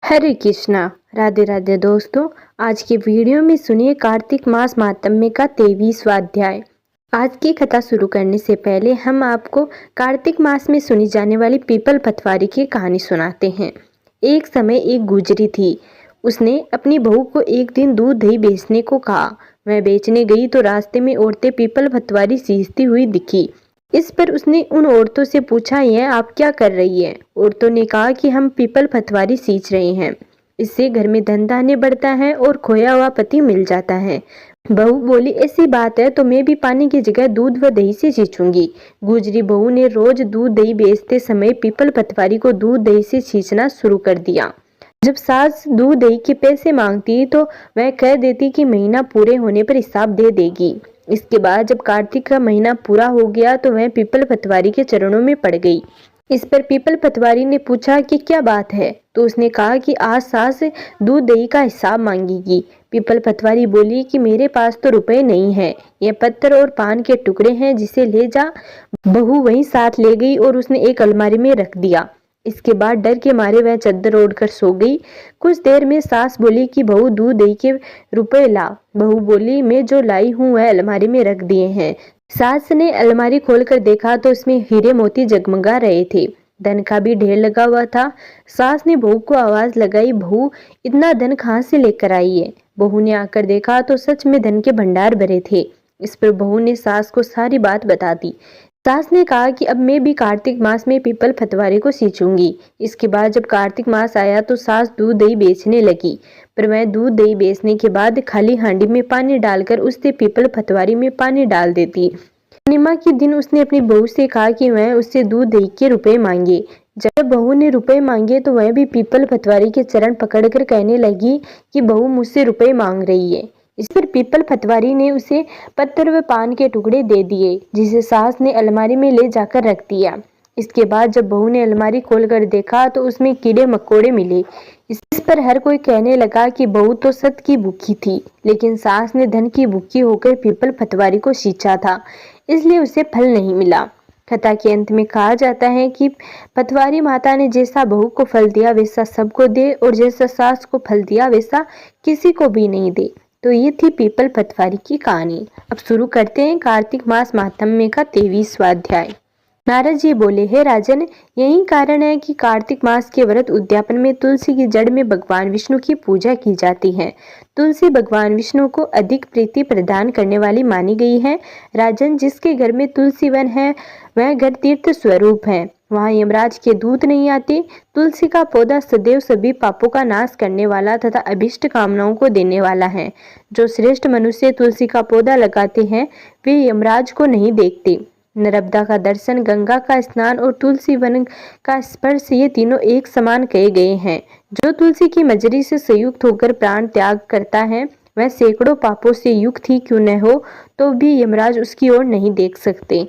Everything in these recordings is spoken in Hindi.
हरे कृष्णा। राधे राधे दोस्तों। आज के वीडियो में सुनिए कार्तिक मास महात्म्य का 23वां अध्याय। आज की कथा शुरू करने से पहले हम आपको कार्तिक मास में सुनी जाने वाली पीपल पतवारी की कहानी सुनाते हैं। एक समय एक गुजरी थी। उसने अपनी बहू को एक दिन दूध दही बेचने को कहा। वह बेचने गई तो रास्ते में औरतें पीपल पतवारी सींचती हुई दिखी। इस पर उसने उन औरतों से पूछा, यह आप क्या कर रही है? औरतों ने कहा कि हम पीपल पतवारी सींच रहे हैं। इससे घर में धन धान्य बढ़ता है और खोया हुआ पति मिल जाता है। बहू बोली, ऐसी बात है तो मैं भी पानी की जगह दूध व दही से सींचूंगी। गुजरी बहू ने रोज दूध दही बेचते समय पीपल पतवारी को दूध दही से सींचना शुरू कर दिया। जब सास दूध दही के पैसे मांगती तो वह कह देती कि महीना पूरे होने पर हिसाब दे देगी। इसके बाद जब कार्तिक का महीना पूरा हो गया तो वह पीपल पतवारी के चरणों में पड़ गई। इस पर पीपल पतवारी ने पूछा कि क्या बात है, तो उसने कहा कि आज सास दूध दही का हिसाब मांगेगी। पीपल पतवारी बोली कि मेरे पास तो रुपए नहीं है, यह पत्थर और पान के टुकड़े हैं, जिसे ले जा। बहू वहीं साथ ले गई और उसने एक अलमारी में रख दिया। इसके बाद डर के मारे वह चद्दर ओढ़कर सो गई। कुछ देर में सास बोली कि बहू दूध दही के रुपए ला। बहू बोली, मैं जो लाई हूँ वह अलमारी में रख दिए हैं। सास ने अलमारी खोलकर देखा तो उसमें हीरे मोती जगमगा रहे थे। धन का भी ढेर लगा हुआ था। सास ने बहू को आवाज लगाई, बहू इतना धन कहाँ से लेकर आई है? बहू ने आकर देखा तो सच में धन के भंडार भरे थे। इस पर बहू ने सास को सारी बात बता दी। सास ने कहा कि अब मैं भी कार्तिक मास में पीपल पतवारी को सींचूंगी। इसके बाद जब कार्तिक मास आया तो सास दूध दही बेचने लगी, पर वह दूध दही बेचने के बाद खाली हांडी में पानी डालकर उससे पीपल पतवारी में पानी डाल देती। पूर्णिमा के दिन उसने अपनी बहू से कहा कि वह उससे दूध दही के रुपए मांगे। जब बहू ने रुपए मांगे तो वह भी पीपल पतवारी के चरण पकड़कर कहने लगी कि बहू मुझसे रुपए मांग रही है। इस पर पीपल पतवारी ने उसे पत्थर व पान के टुकड़े दे दिए, जिसे सास ने अलमारी में ले जाकर रख दिया। इसके बाद जब बहू ने अलमारी खोलकर देखा तो उसमें कीड़े मकोड़े मिले। इस पर हर कोई कहने लगा कि बहू तो सत की भूखी थी, लेकिन सास ने धन की भूखी होकर पीपल पतवारी को सींचा था, इसलिए उसे फल नहीं मिला। कथा के अंत में कहा जाता है कि पतवारी माता ने जैसा बहू को फल दिया वैसा सबको दे, और जैसा सास को फल दिया वैसा किसी को भी नहीं दे। तो ये थी पीपल पतवारी की कहानी। अब शुरू करते हैं कार्तिक मास महात्म्य का 23वां अध्याय। नारद जी बोले, हे राजन, यही कारण है कि कार्तिक मास के व्रत उद्यापन में तुलसी की जड़ में भगवान विष्णु की पूजा की जाती है। तुलसी भगवान विष्णु को अधिक प्रीति प्रदान करने वाली मानी गई है। राजन, जिसके घर में तुलसी वन है वह घर तीर्थ स्वरूप है, वहाँ यमराज के दूत नहीं आते। तुलसी का पौधा सदैव सभी पापों का नाश करने वाला तथा अभिष्ट कामनाओं को देने वाला है। जो श्रेष्ठ मनुष्य तुलसी का पौधा लगाते हैं वे यमराज को नहीं देखते। नर्मदा का दर्शन, गंगा का स्नान और तुलसी वन का स्पर्श, ये तीनों एक समान कहे गए हैं। जो तुलसी की मजरी से संयुक्त होकर प्राण त्याग करता है वह सैकड़ों पापों से युक्त ही क्यों न हो तो भी यमराज उसकी ओर नहीं देख सकते।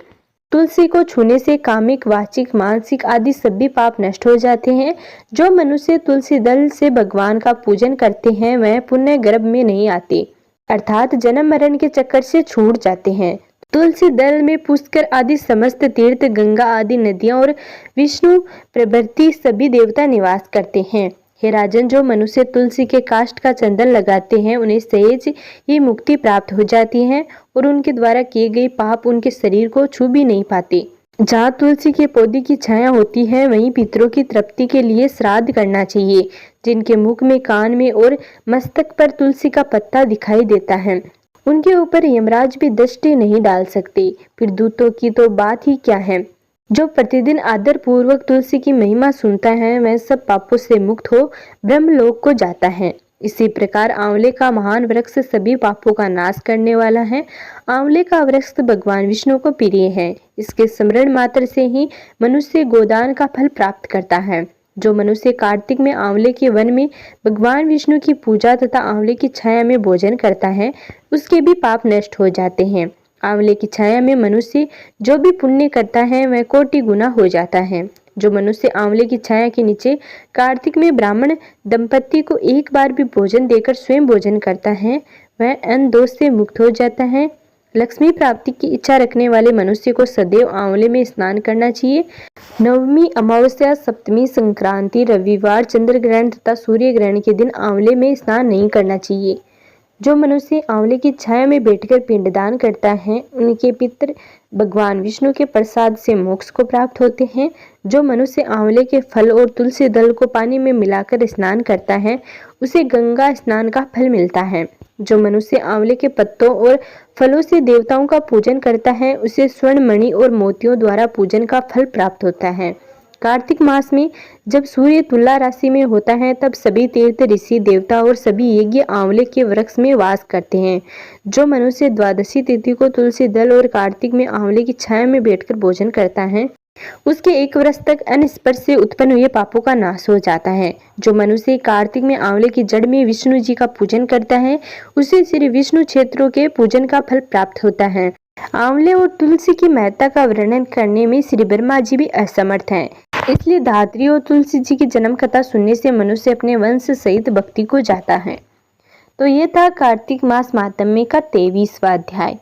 तुलसी को छूने से कामिक, वाचिक, मानसिक आदि सभी पाप नष्ट हो जाते हैं। जो मनुष्य तुलसी दल से भगवान का पूजन करते हैं वह पुण्य गर्भ में नहीं आते, अर्थात जन्म मरण के चक्कर से छूट जाते हैं। तुलसी दल में पुष्कर आदि समस्त तीर्थ, गंगा आदि नदियां और विष्णु प्रभृति सभी देवता निवास करते हैं। हे राजन, जो मनुष्य तुलसी के काष्ठ का चंदन लगाते हैं उन्हें सहज ही मुक्ति प्राप्त हो जाती है और उनके द्वारा किए गए पाप उनके शरीर को छू भी नहीं पाते। जहाँ तुलसी के पौधे की छाया होती है वहीं पितरों की तृप्ति के लिए श्राद्ध करना चाहिए। जिनके मुख में, कान में और मस्तक पर तुलसी का पत्ता दिखाई देता है उनके ऊपर यमराज भी दृष्टि नहीं डाल सकते। फिर दूतों की तो बात ही क्या है। जो प्रतिदिन आदर पूर्वक तुलसी की महिमा सुनता है वह सब पापों से मुक्त हो ब्रह्मलोक को जाता है। इसी प्रकार आंवले का महान वृक्ष सभी पापों का नाश करने वाला है। आंवले का वृक्ष भगवान विष्णु को प्रिय है। इसके स्मरण मात्र से ही मनुष्य गोदान का फल प्राप्त करता है। जो मनुष्य कार्तिक में आंवले के वन में भगवान विष्णु की पूजा तथा आंवले की छाया में भोजन करता है उसके भी पाप नष्ट हो जाते हैं। आंवले की छाया में मनुष्य जो भी पुण्य करता है वह कोटि गुना हो जाता है। जो मनुष्य आंवले की छाया के नीचे कार्तिक में ब्राह्मण दंपति को एक बार भी भोजन देकर स्वयं भोजन करता है वह अन्न दोष से मुक्त हो जाता है। लक्ष्मी प्राप्ति की इच्छा रखने वाले मनुष्य को सदैव आंवले में स्नान करना चाहिए। नवमी, अमावस्या, सप्तमी, संक्रांति, रविवार, चंद्र ग्रहण तथा सूर्य ग्रहण के दिन आंवले में स्नान नहीं करना चाहिए। जो मनुष्य आंवले की छाया में बैठकर पिंडदान करता है, उनके पितृ भगवान विष्णु के प्रसाद से मोक्ष को प्राप्त होते हैं। जो मनुष्य आंवले के फल और तुलसी दल को पानी में मिलाकर स्नान करता है, उसे गंगा स्नान का फल मिलता है। जो मनुष्य आंवले के पत्तों और फलों से देवताओं का पूजन करता है, उसे स्वर्ण, मणि और मोतियों द्वारा पूजन का फल प्राप्त होता है। कार्तिक मास में जब सूर्य तुला राशि में होता है, तब सभी तीर्थ, ऋषि, देवता और सभी यज्ञ आंवले के वृक्ष में वास करते हैं। जो मनुष्य द्वादशी तिथि को तुलसी दल और कार्तिक में आंवले की छाया में बैठकर भोजन करता है, उसके 1 वर्ष तक अन्न स्पर्श से उत्पन्न हुए पापों का नाश हो जाता है। जो मनुष्य कार्तिक में आंवले की जड़ में विष्णु जी का पूजन करता है, उसे श्री विष्णु क्षेत्रों के पूजन का फल प्राप्त होता है। आंवले और तुलसी की महत्ता का वर्णन करने में श्री ब्रह्मा जी भी असमर्थ हैं, इसलिए धात्री और तुलसी जी की जन्म कथा सुनने से मनुष्य अपने वंश सहित भक्ति को जाता है। तो ये था कार्तिक मास महात्म्य का 23वां अध्याय।